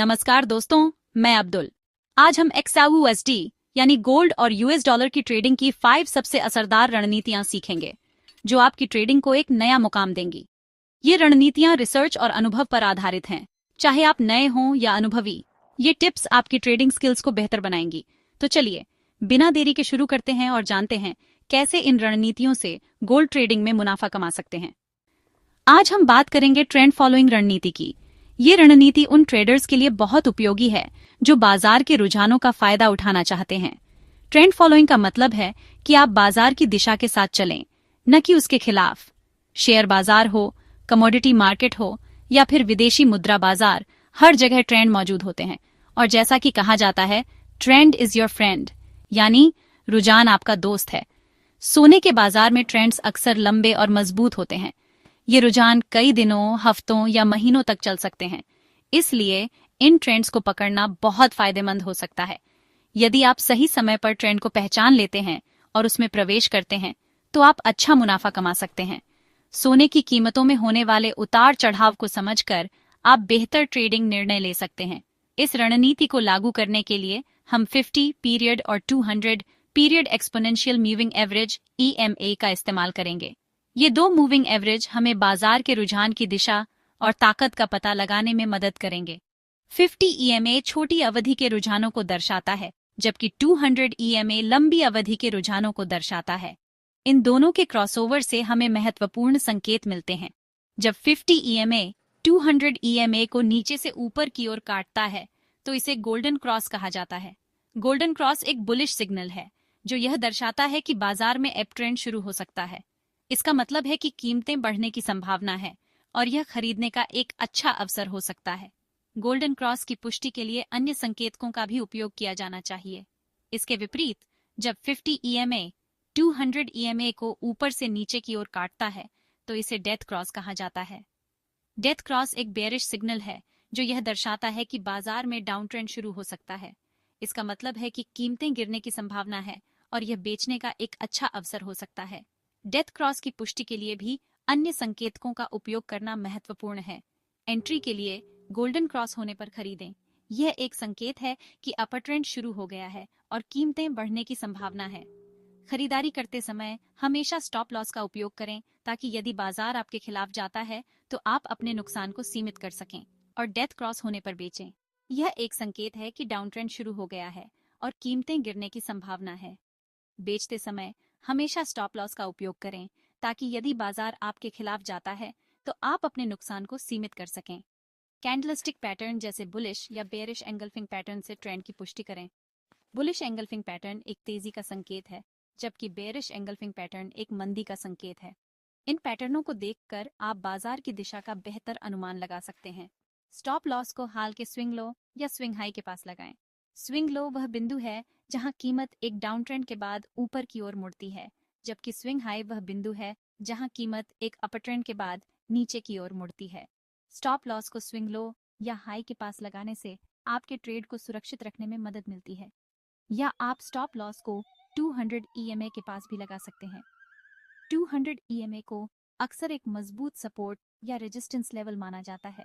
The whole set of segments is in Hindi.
नमस्कार दोस्तों, मैं अब्दुल। आज हम XAUUSD यानी गोल्ड और यूएस डॉलर की ट्रेडिंग की 5 सबसे असरदार रणनीतियां सीखेंगे, जो आपकी ट्रेडिंग को एक नया मुकाम देंगी। ये रणनीतियां रिसर्च और अनुभव पर आधारित हैं। चाहे आप नए हों या अनुभवी, ये टिप्स आपकी ट्रेडिंग स्किल्स को बेहतर बनाएंगी। तो चलिए, बिना देरी के शुरू करते हैं और जानते हैं कैसे इन रणनीतियों से गोल्ड ट्रेडिंग में मुनाफा कमा सकते हैं। आज हम बात करेंगे ट्रेंड फॉलोइंग रणनीति की। ये रणनीति उन ट्रेडर्स के लिए बहुत उपयोगी है जो बाजार के रुझानों का फायदा उठाना चाहते हैं। ट्रेंड फॉलोइंग का मतलब है कि आप बाजार की दिशा के साथ चलें, न कि उसके खिलाफ। शेयर बाजार हो, कमोडिटी मार्केट हो या फिर विदेशी मुद्रा बाजार, हर जगह ट्रेंड मौजूद होते हैं। और जैसा कि कहा जाता है, ट्रेंड इज योर फ्रेंड, यानी रुझान आपका दोस्त है। सोने के बाजार में ट्रेंड्स अक्सर लंबे और मजबूत होते हैं। ये रुझान कई दिनों, हफ्तों या महीनों तक चल सकते हैं। इसलिए इन ट्रेंड्स को पकड़ना बहुत फायदेमंद हो सकता है। यदि आप सही समय पर ट्रेंड को पहचान लेते हैं और उसमें प्रवेश करते हैं, तो आप अच्छा मुनाफा कमा सकते हैं। सोने की कीमतों में होने वाले उतार चढ़ाव को समझकर आप बेहतर ट्रेडिंग निर्णय ले सकते हैं। इस रणनीति को लागू करने के लिए हम 50 पीरियड और 200 period exponential moving average EMA का इस्तेमाल करेंगे। ये दो मूविंग एवरेज हमें बाजार के रुझान की दिशा और ताकत का पता लगाने में मदद करेंगे। 50 EMA छोटी अवधि के रुझानों को दर्शाता है, जबकि 200 EMA लंबी अवधि के रुझानों को दर्शाता है। इन दोनों के क्रॉसओवर से हमें महत्वपूर्ण संकेत मिलते हैं। जब 50 EMA 200 EMA को नीचे से ऊपर की ओर काटता है, तो इसे गोल्डन क्रॉस कहा जाता है। गोल्डन क्रॉस एक बुलिश सिग्नल है, जो यह दर्शाता है कि बाजार में अप ट्रेंड शुरू हो सकता है। इसका मतलब है कि कीमतें बढ़ने की संभावना है और यह खरीदने का एक अच्छा अवसर हो सकता है। गोल्डन क्रॉस की पुष्टि के लिए अन्य संकेतकों का भी उपयोग किया जाना चाहिए। इसके विपरीत, जब 50 EMA 200 EMA को ऊपर से नीचे की ओर काटता है, तो इसे डेथ क्रॉस कहा जाता है। डेथ क्रॉस एक बेयरिश सिग्नल है, जो यह दर्शाता है कि बाजार में डाउन ट्रेंड शुरू हो सकता है। इसका मतलब है कि कीमतें गिरने की संभावना है और यह बेचने का एक अच्छा अवसर हो सकता है। डेथ क्रॉस की पुष्टि के लिए भी अन्य संकेतकों का उपयोग करना महत्वपूर्ण है। एंट्री के लिए गोल्डन क्रॉस होने पर खरीदें। यह एक संकेत है कि अपर ट्रेंड शुरू हो गया है और कीमतें बढ़ने की संभावना है। खरीदारी करते समय हमेशा स्टॉप लॉस का उपयोग करें, ताकि यदि बाजार आपके खिलाफ जाता है तो आप अपने नुकसान को सीमित कर सकें। और डेथ क्रॉस होने पर बेचें। यह एक संकेत है कि डाउन ट्रेंड शुरू हो गया है और कीमतें गिरने की संभावना है। बेचते समय हमेशा स्टॉप लॉस का उपयोग करें, ताकि यदि बाजार आपके खिलाफ जाता है तो आप अपने नुकसान को सीमित कर सकें। कैंडलस्टिक पैटर्न जैसे बुलिश या बेयरिश एंगल्फिंग पैटर्न से ट्रेंड की पुष्टि करें। बुलिश एंगल्फिंग पैटर्न एक तेजी का संकेत है, जबकि बेयरिश एंगल्फिंग पैटर्न एक मंदी का संकेत है। इन पैटर्नों को देखकर आप बाजार की दिशा का बेहतर अनुमान लगा सकते हैं। स्टॉप लॉस को हाल के स्विंग लो या स्विंग हाई के पास लगाएं। स्विंग लो वह बिंदु है जहां कीमत एक डाउन ट्रेंड के बाद ऊपर की ओर मुड़ती है, जबकि स्विंग हाई वह बिंदु है जहां कीमत एक अपर ट्रेंड के बाद नीचे की ओर मुड़ती है। स्टॉप लॉस को स्विंग लो या हाई के पास लगाने से आपके ट्रेड को सुरक्षित रखने में मदद मिलती है। या आप स्टॉप लॉस को 200 EMA के पास भी लगा सकते हैं। 200 EMA को अक्सर एक मजबूत सपोर्ट या रेजिस्टेंस लेवल माना जाता है,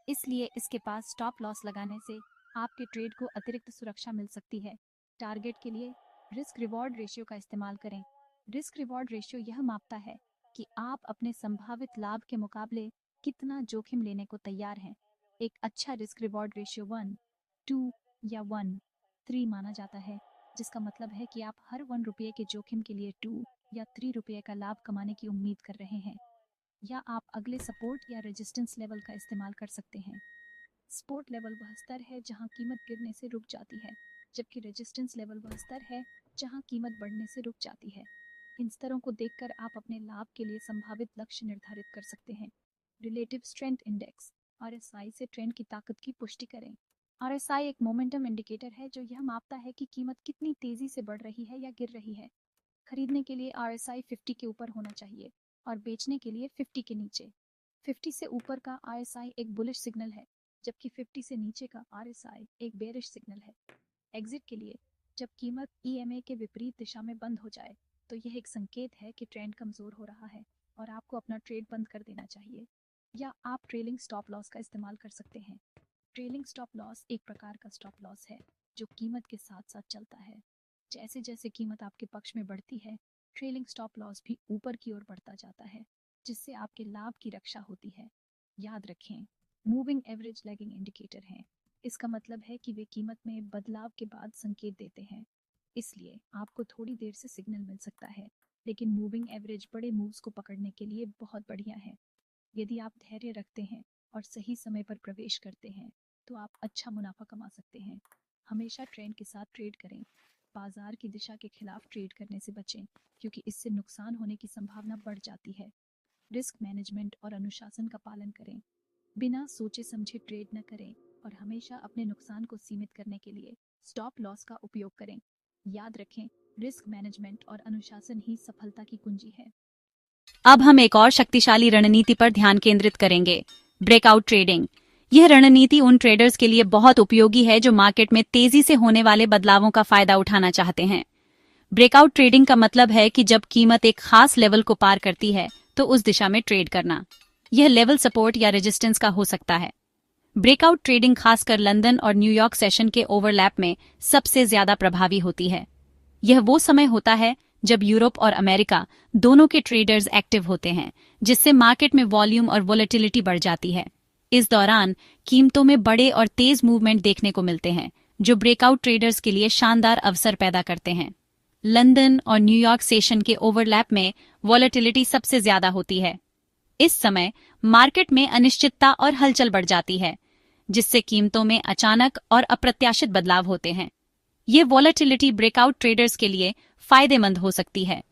इसलिए इसके पास स्टॉप लॉस लगाने से आपके ट्रेड को अतिरिक्त सुरक्षा मिल सकती है। टारगेट के लिए रिस्क रिवॉर्ड रेशियो का इस्तेमाल करें। रिस्क रिवॉर्ड रेशियो यह मापता है कि आप अपने संभावित लाभ के मुकाबले कितना जोखिम लेने को तैयार हैं। एक अच्छा रिस्क रिवॉर्ड रेशियो 1, 2 या 1, 3 माना जाता है, जिसका मतलब है कि आप हर 1 रुपये के जोखिम के लिए 2 या 3 रुपये का लाभ कमाने की उम्मीद कर रहे हैं। या आप अगले सपोर्ट या रेजिस्टेंस लेवल का इस्तेमाल कर सकते हैं। सपोर्ट लेवल वह स्तर है जहां कीमत गिरने से रुक जाती है, जबकि रेजिस्टेंस लेवल वह स्तर है जहां कीमत बढ़ने से रुक जाती है। इन स्तरों को देखकर आप अपने लाभ के लिए संभावित लक्ष्य निर्धारित कर सकते हैं। रिलेटिव स्ट्रेंथ इंडेक्स RSI से ट्रेंड की ताकत की पुष्टि करें। RSI एक मोमेंटम इंडिकेटर है जो यह मापता है कि कीमत कितनी तेजी से बढ़ रही है या गिर रही है। खरीदने के लिए RSI 50 के ऊपर होना चाहिए और बेचने के लिए 50 के नीचे। 50 से ऊपर का RSI एक बुलिश सिग्नल है, जबकि 50 से नीचे का RSI एक बेयरिश सिग्नल है। एग्जिट के लिए जब कीमत EMA के विपरीत दिशा में बंद हो जाए, तो यह एक संकेत है कि ट्रेंड कमजोर हो रहा है और आपको अपना ट्रेड बंद कर देना चाहिए। या आप ट्रेलिंग स्टॉप लॉस का इस्तेमाल कर सकते हैं। ट्रेलिंग स्टॉप लॉस एक प्रकार का स्टॉप लॉस है जो कीमत के साथ साथ चलता है। जैसे जैसे कीमत आपके पक्ष में बढ़ती है, ट्रेलिंग स्टॉप लॉस भी ऊपर की ओर बढ़ता जाता है, जिससे आपके लाभ की रक्षा होती है। याद रखें, मूविंग एवरेज लैगिंग इंडिकेटर हैं। इसका मतलब है कि वे कीमत में बदलाव के बाद संकेत देते हैं। इसलिए आपको थोड़ी देर से सिग्नल मिल सकता है, लेकिन मूविंग एवरेज बड़े मूव्स को पकड़ने के लिए बहुत बढ़िया है। यदि आप धैर्य रखते हैं और सही समय पर प्रवेश करते हैं, तो आप अच्छा मुनाफा कमा सकते हैं। हमेशा ट्रेंड के साथ ट्रेड करें। बाजार की दिशा के खिलाफ ट्रेड करने से बचें, क्योंकि इससे नुकसान होने की संभावना बढ़ जाती है। रिस्क मैनेजमेंट और अनुशासन का पालन करें। बिना सोचे समझे ट्रेड न करें और हमेशा अपने नुकसान को सीमित करने के लिए स्टॉप लॉस का उपयोग करें। याद रखें, रिस्क मैनेजमेंट और अनुशासन ही सफलता की कुंजी है। अब हम एक और शक्तिशाली रणनीति पर ध्यान केंद्रित करेंगे, ब्रेकआउट ट्रेडिंग। यह रणनीति उन ट्रेडर्स के लिए बहुत उपयोगी है जो मार्केट में तेजी से होने वाले बदलावों का फायदा उठाना चाहते हैं। ब्रेकआउट ट्रेडिंग का मतलब है कि जब कीमत एक खास लेवल को पार करती है तो उस दिशा में ट्रेड करना। यह लेवल सपोर्ट या रेजिस्टेंस का हो सकता है। ब्रेकआउट ट्रेडिंग खासकर लंदन और न्यूयॉर्क सेशन के ओवरलैप में सबसे ज्यादा प्रभावी होती है। यह वो समय होता है जब यूरोप और अमेरिका दोनों के ट्रेडर्स एक्टिव होते हैं, जिससे मार्केट में वॉल्यूम और वोलेटिलिटी बढ़ जाती है। इस दौरान कीमतों में बड़े और तेज मूवमेंट देखने को मिलते हैं, जो ब्रेकआउट ट्रेडर्स के लिए शानदार अवसर पैदा करते हैं। लंदन और न्यूयॉर्क सेशन के ओवरलैप में वोलेटिलिटी सबसे ज्यादा होती है। इस समय मार्केट में अनिश्चितता और हलचल बढ़ जाती है, जिससे कीमतों में अचानक और अप्रत्याशित बदलाव होते हैं। ये वॉलेटिलिटी ब्रेकआउट ट्रेडर्स के लिए फायदेमंद हो सकती है,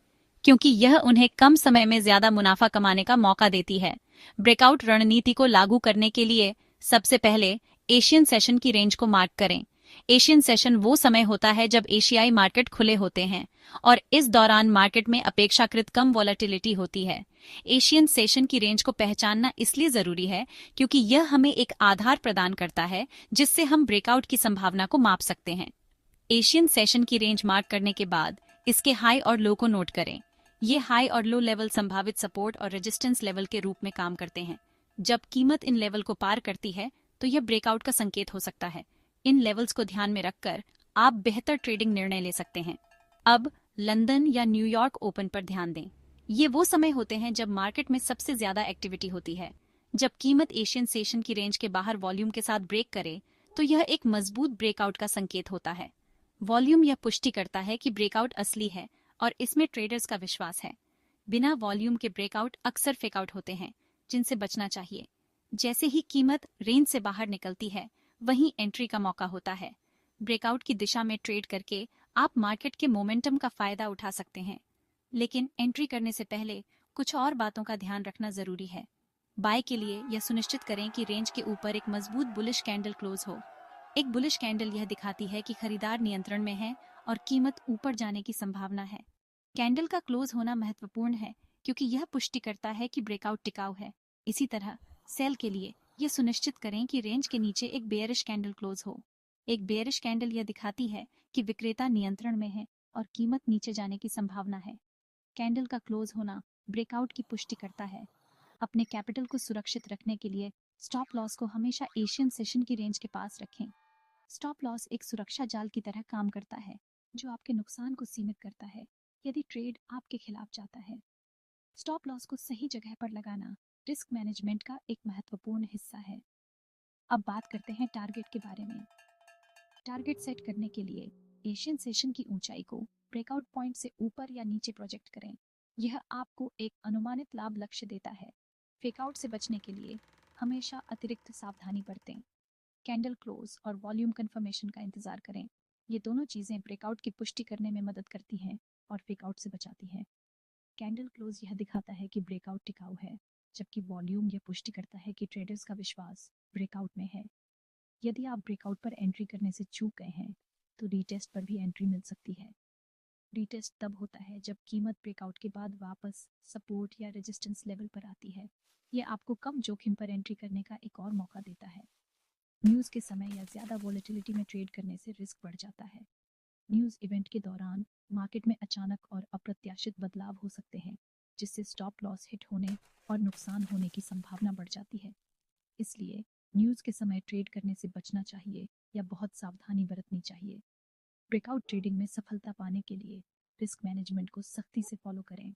क्योंकि यह उन्हें कम समय में ज्यादा मुनाफा कमाने का मौका देती है। ब्रेकआउट रणनीति को लागू करने के लिए सबसे पहले एशियन सेशन की रेंज को मार्क करें। एशियन सेशन वो समय होता है जब एशियाई मार्केट खुले होते हैं और इस दौरान मार्केट में अपेक्षाकृत कम वॉलेटिलिटी होती है। एशियन सेशन की रेंज को पहचानना इसलिए जरूरी है क्योंकि यह हमें एक आधार प्रदान करता है जिससे हम ब्रेकआउट की संभावना को माप सकते हैं। एशियन सेशन की रेंज मार्क करने के बाद इसके हाई और लो को नोट करें। ये हाई और लो लेवल संभावित सपोर्ट और रेजिस्टेंस लेवल के रूप में काम करते हैं। जब कीमत इन लेवल को पार करती है तो यह ब्रेकआउट का संकेत हो सकता है। इन लेवल्स को ध्यान में रखकर आप बेहतर ट्रेडिंग निर्णय ले सकते हैं। अब लंदन या न्यूयॉर्क ओपन पर ध्यान दें। ये वो समय होते हैं जब मार्केट में सबसे ज्यादा एक्टिविटी होती है। जब कीमत एशियन सेशन की रेंज के बाहर वॉल्यूम के साथ ब्रेक करे तो यह एक मजबूत ब्रेकआउट का संकेत होता है। वॉल्यूम यह पुष्टि करता है कि ब्रेकआउट असली है और इसमें ट्रेडर्स का विश्वास है। बिना वॉल्यूम के ब्रेकआउट अक्सर फेकआउट होते हैं, जिनसे बचना चाहिए। जैसे ही कीमत रेंज से बाहर निकलती है, वहीं एंट्री का मौका होता है। ब्रेकआउट की दिशा में ट्रेड करके आप मार्केट के मोमेंटम का फायदा उठा सकते हैं, लेकिन एंट्री करने से पहले कुछ और बातों का ध्यान रखना जरूरी है। बाय के लिए यह सुनिश्चित करें कि रेंज के ऊपर एक मजबूत बुलिश कैंडल क्लोज हो। एक बुलिश कैंडल यह दिखाती है कि खरीदार नियंत्रण में है और कीमत ऊपर जाने की संभावना है। कैंडल का क्लोज होना महत्वपूर्ण है क्योंकि यह पुष्टि करता है कि ब्रेकआउट टिकाऊ है। इसी तरह सेल के लिए यह सुनिश्चित करें कि रेंज के नीचे एक बेयरिश कैंडल क्लोज हो। एक बेयरिश कैंडल यह दिखाती है कि विक्रेता नियंत्रण में है और कीमत नीचे जाने की संभावना है। कैंडल का क्लोज होना ब्रेकआउट की पुष्टि करता है। अपने कैपिटल को सुरक्षित रखने के लिए स्टॉप लॉस को हमेशा एशियन सेशन की रेंज के पास रखें। स्टॉप लॉस एक सुरक्षा जाल की तरह काम करता है, जो आपके नुकसान को सीमित करता है यदि ट्रेड आपके खिलाफ जाता है। स्टॉप लॉस को सही जगह पर लगाना रिस्क मैनेजमेंट का एक महत्वपूर्ण हिस्सा है। अब बात करते हैं टारगेट के बारे में। टारगेट सेट करने के लिए एशियन सेशन की ऊंचाई को ब्रेकआउट पॉइंट से ऊपर या नीचे प्रोजेक्ट करें। यह आपको एक अनुमानित लाभ लक्ष्य देता है। फेकआउट से बचने के लिए हमेशा अतिरिक्त सावधानी बरतें। कैंडल क्लोज और वॉल्यूम कंफर्मेशन का इंतजार करें। ये दोनों चीजें ब्रेकआउट की पुष्टि करने में मदद करती हैं और फेकआउट से बचाती हैं। कैंडल क्लोज यह दिखाता है कि ब्रेकआउट टिकाऊ है, जबकि वॉल्यूम यह पुष्टि करता है कि ट्रेडर्स का विश्वास ब्रेकआउट में है। यदि आप ब्रेकआउट पर एंट्री करने से चूक गए हैं तो रीटेस्ट पर भी एंट्री मिल सकती है। रीटेस्ट तब होता है जब कीमत ब्रेकआउट के बाद वापस सपोर्ट या रेजिस्टेंस लेवल पर आती है। यह आपको कम जोखिम पर एंट्री करने का एक और मौका देता है। न्यूज़ के समय या ज़्यादा वॉलेटिलिटी में ट्रेड करने से रिस्क बढ़ जाता है। न्यूज़ इवेंट के दौरान मार्केट में अचानक और अप्रत्याशित बदलाव हो सकते हैं, जिससे स्टॉप लॉस हिट होने और नुकसान होने की संभावना बढ़ जाती है। इसलिए न्यूज़ के समय ट्रेड करने से बचना चाहिए या बहुत सावधानी बरतनी चाहिए। ब्रेकआउट ट्रेडिंग में सफलता पाने के लिए रिस्क मैनेजमेंट को सख्ती से फॉलो करें।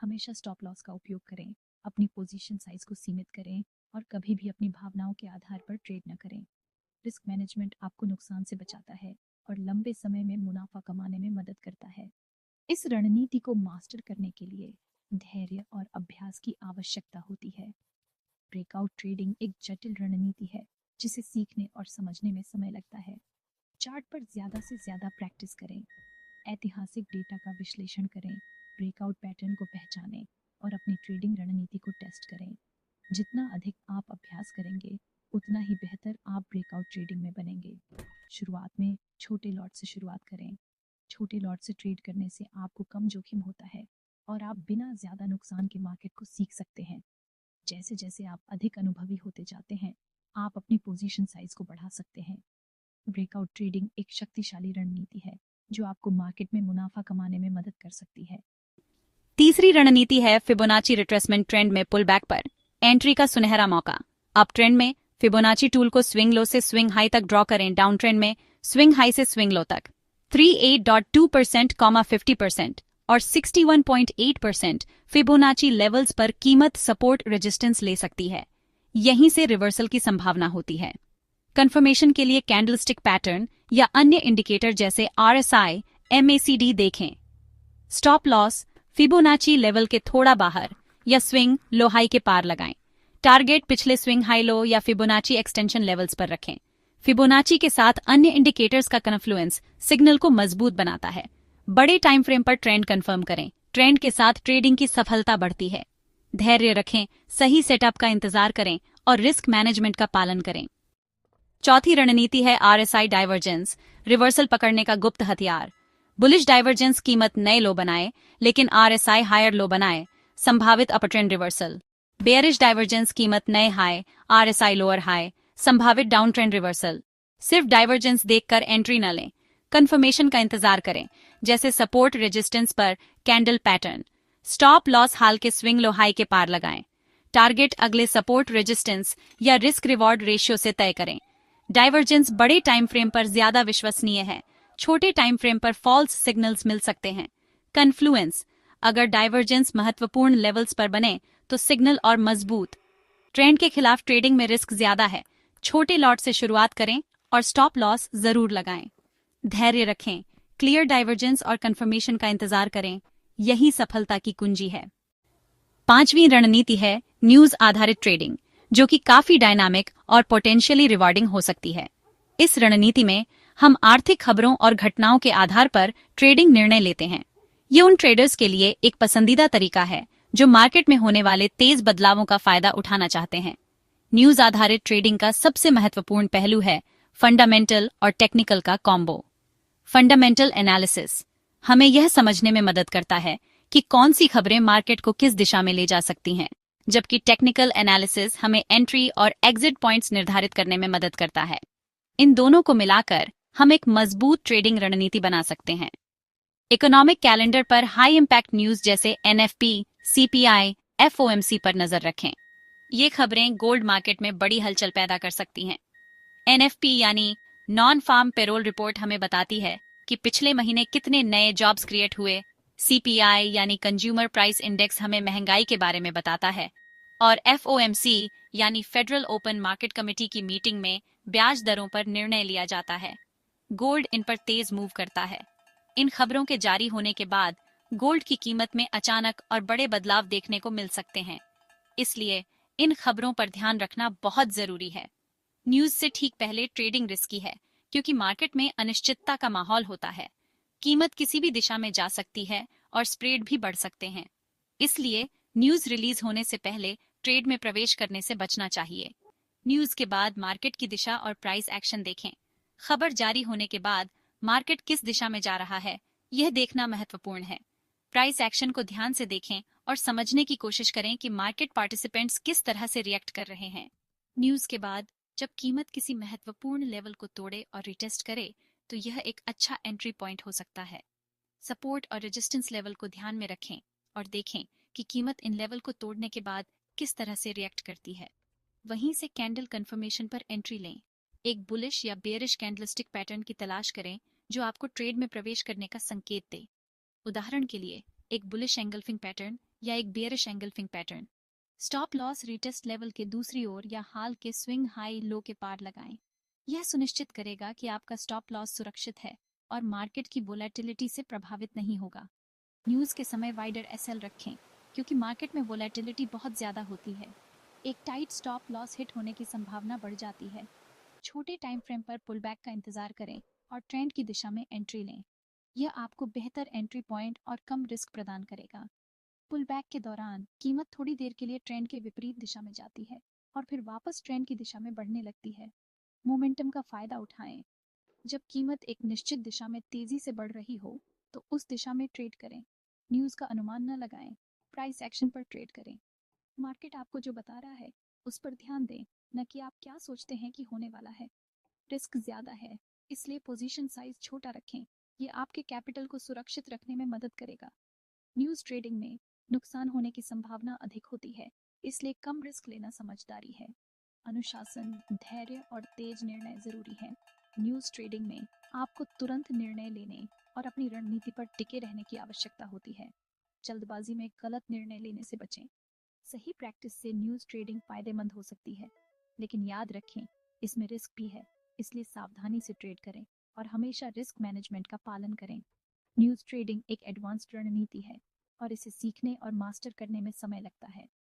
हमेशा स्टॉप लॉस का उपयोग करें, अपनी पोजीशन साइज को सीमित करें और कभी भी अपनी भावनाओं के आधार पर ट्रेड न करें। रिस्क मैनेजमेंट आपको नुकसान से बचाता है और लंबे समय में मुनाफा कमाने में मदद करता है। इस रणनीति को मास्टर करने के लिए धैर्य और अभ्यास की आवश्यकता होती है। ब्रेकआउट ट्रेडिंग एक जटिल रणनीति है जिसे सीखने और समझने में समय लगता है। चार्ट पर ज्यादा से ज्यादा प्रैक्टिस करें, ऐतिहासिक डेटा का विश्लेषण करें, ब्रेकआउट पैटर्न को पहचानें और अपनी ट्रेडिंग रणनीति को टेस्ट करें। जितना अधिक आप अभ्यास करेंगे उतना ही बेहतर आप ब्रेकआउट ट्रेडिंग में बनेंगे। शुरुआत में छोटे लॉट से शुरुआत करें। छोटे लॉट से ट्रेड करने से आपको कम जोखिम होता है और आप बिना ज्यादा नुकसान के मार्केट को सीख सकते हैं। जैसे जैसे आप अधिक अनुभवी होते जाते हैं, आप अपनी पोजीशन साइज को बढ़ा सकते हैं। ब्रेकआउट ट्रेडिंग एक शक्तिशाली रणनीति है जो आपको मार्केट में मुनाफा कमाने में मदद कर सकती है। तीसरी रणनीति है फिबोनाची रिट्रेसमेंट ट्रेंड में पुल बैक पर एंट्री का सुनहरा मौका। अप ट्रेंड में फिबोनाची टूल को स्विंग लो से स्विंग हाई तक ड्रॉ करें। डाउन ट्रेंड में स्विंग हाई से स्विंग लो तक 38.2%, 50% और 61.8% फिबोनाची लेवल्स पर कीमत सपोर्ट रेजिस्टेंस ले सकती है। यहीं से रिवर्सल की संभावना होती है। कंफर्मेशन के लिए कैंडलस्टिक पैटर्न या अन्य इंडिकेटर जैसे RSI, MACD देखें। स्टॉप लॉस फिबोनाची लेवल के थोड़ा बाहर या स्विंग लो हाई के पार लगाएं। टारगेट पिछले स्विंग हाई लो या फिबोनाची एक्सटेंशन लेवल्स पर रखें। फिबोनाची के साथ अन्य इंडिकेटर्स का कन्फ्लुएंस सिग्नल को मजबूत बनाता है। बड़े टाइम फ्रेम पर ट्रेंड कंफर्म करें। ट्रेंड के साथ ट्रेडिंग की सफलता बढ़ती है। धैर्य रखें, सही सेटअप का इंतजार करें और रिस्क मैनेजमेंट का पालन करें। चौथी रणनीति है RSI डाइवर्जेंस, रिवर्सल पकड़ने का गुप्त हथियार। बुलिश डाइवर्जेंस कीमत नए लो बनाए लेकिन RSI हायर लो बनाए, संभावित अपर ट्रेंड रिवर्सल। बेयरिश डाइवर्जेंस कीमत नए हाई, RSI लोअर हाई, संभावित डाउन ट्रेंड रिवर्सल। सिर्फ डाइवर्जेंस देखकर एंट्री न लें, कंफर्मेशन का इंतजार करें, जैसे सपोर्ट रेजिस्टेंस पर कैंडल पैटर्न। स्टॉप लॉस हाल के स्विंग लो हाई के पार लगाएं। टारगेट अगले सपोर्ट रेजिस्टेंस या रिस्क रिवॉर्ड रेशियो से तय करें। डाइवर्जेंस बड़े टाइम फ्रेम पर ज्यादा विश्वसनीय है, छोटे टाइम फ्रेम पर फॉल्स सिग्नल्स मिल सकते हैं। कन्फ्लुएंस, अगर डाइवर्जेंस महत्वपूर्ण लेवल्स पर बने तो सिग्नल और मजबूत। ट्रेंड के खिलाफ ट्रेडिंग में रिस्क ज्यादा है, छोटे लॉट से शुरुआत करें और स्टॉप लॉस जरूर लगाएं। धैर्य रखें, क्लियर डाइवर्जेंस और कंफर्मेशन का इंतजार करें, यही सफलता की कुंजी है। पांचवीं रणनीति है न्यूज आधारित ट्रेडिंग, जो कि काफी डायनामिक और पोटेंशियली रिवॉर्डिंग हो सकती है। इस रणनीति में हम आर्थिक खबरों और घटनाओं के आधार पर ट्रेडिंग निर्णय लेते हैं। ये उन ट्रेडर्स के लिए एक पसंदीदा तरीका है जो मार्केट में होने वाले तेज बदलावों का फायदा उठाना चाहते हैं। न्यूज आधारित ट्रेडिंग का सबसे महत्वपूर्ण पहलू है फंडामेंटल और टेक्निकल का कॉम्बो। फंडामेंटल एनालिसिस हमें यह समझने में मदद करता है कि कौन सी खबरें मार्केट को किस दिशा में ले जा सकती हैं, जबकि टेक्निकल एनालिसिस हमें एंट्री और एग्जिट पॉइंट्स निर्धारित करने में मदद करता है। इन दोनों को मिलाकर हम एक मजबूत ट्रेडिंग रणनीति बना सकते हैं। इकोनॉमिक कैलेंडर पर हाई इंपैक्ट न्यूज जैसे NFP, CPI, FOMC पर नजर रखें। ये खबरें गोल्ड मार्केट में बड़ी हलचल पैदा कर सकती हैं। NFP यानी नॉन फार्म पेरोल रिपोर्ट हमें बताती है कि पिछले महीने कितने नए जॉब्स क्रिएट हुए। CPI यानी कंज्यूमर प्राइस इंडेक्स हमें महंगाई के बारे में बताता है। और FOMC यानी फेडरल ओपन मार्केट कमेटी की मीटिंग में ब्याज दरों पर निर्णय लिया जाता है। गोल्ड इन पर तेज मूव करता है। इन खबरों के जारी होने के बाद गोल्ड की कीमत में अचानक और बड़े बदलाव देखने को मिल सकते हैं। इसलिए इन खबरों पर ध्यान रखना बहुत जरूरी है। न्यूज से ठीक पहले ट्रेडिंग रिस्की है क्योंकि मार्केट में अनिश्चितता का माहौल होता है। कीमत किसी भी दिशा में जा सकती है और स्प्रेड भी बढ़ सकते हैं। इसलिए न्यूज रिलीज होने से पहले ट्रेड में प्रवेश करने से बचना चाहिए। न्यूज के बाद मार्केट की दिशा और प्राइस एक्शन देखें। खबर जारी होने के बाद मार्केट किस दिशा में जा रहा है, यह देखना महत्वपूर्ण है। प्राइस एक्शन को ध्यान से देखें और समझने की कोशिश करें कि मार्केट पार्टिसिपेंट्स किस तरह से रिएक्ट कर रहे हैं। न्यूज के बाद जब कीमत किसी महत्वपूर्ण लेवल को तोड़े और रिटेस्ट करे तो यह एक अच्छा एंट्री पॉइंट हो सकता है। सपोर्ट और रेजिस्टेंस लेवल को ध्यान में रखें और देखें कि कीमत इन लेवल को तोड़ने के बाद किस तरह से रिएक्ट करती है। वहीं से कैंडल कंफर्मेशन पर एंट्री लें। एक बुलिश या बेयरिश कैंडलस्टिक पैटर्न की तलाश करें जो आपको ट्रेड में प्रवेश करने का संकेत दे। उदाहरण के लिए एक बुलिश एंगल्फिंग पैटर्न या एक bearish engulfing pattern. Stop loss retest level के दूसरी ओर या हाल के स्विंग हाई लो के पार लगाएं। यह सुनिश्चित करेगा कि आपका स्टॉप लॉस सुरक्षित है और मार्केट की वोलेटिलिटी से प्रभावित नहीं होगा। न्यूज़ के समय वाइडर एसएल रखें क्योंकि मार्केट में वोलेटिलिटी बहुत ज़्यादा होती है। एक टाइट स्टॉप लॉस हिट होने की संभावना बढ़ जाती है। छोटे टाइम फ्रेम पर पुलबैक का इंतजार करें और ट्रेंड की दिशा में एंट्री लें। यह आपको बेहतर एंट्री पॉइंट और कम रिस्क प्रदान करेगा। पुल बैक के दौरान कीमत थोड़ी देर के लिए ट्रेंड के विपरीत दिशा में जाती है और फिर वापस ट्रेंड की दिशा में बढ़ने लगती है। मोमेंटम का फायदा उठाएं। जब कीमत एक निश्चित दिशा में तेजी से बढ़ रही हो तो उस दिशा में ट्रेड करें। न्यूज़ का अनुमान न लगाएं, प्राइस एक्शन पर ट्रेड करें। मार्केट आपको जो बता रहा है उस पर ध्यान दें, न कि आप क्या सोचते हैं कि होने वाला है। रिस्क ज्यादा है, इसलिए पोजीशन साइज छोटा रखें। ये आपके कैपिटल को सुरक्षित रखने में मदद करेगा। न्यूज़ ट्रेडिंग में नुकसान होने की संभावना अधिक होती है, इसलिए कम रिस्क लेना समझदारी है। अनुशासन, धैर्य और तेज निर्णय जरूरी है। न्यूज़ ट्रेडिंग में आपको तुरंत निर्णय लेने और अपनी रणनीति पर टिके रहने की आवश्यकता होती है। जल्दबाजी में गलत निर्णय लेने से बचें। सही प्रैक्टिस से न्यूज़ ट्रेडिंग फायदेमंद हो सकती है, लेकिन याद रखें इसमें रिस्क भी है, इसलिए सावधानी से ट्रेड करें और हमेशा रिस्क मैनेजमेंट का पालन करें। न्यूज़ ट्रेडिंग एक एडवांस्ड रणनीति है और इसे सीखने और मास्टर करने में समय लगता है।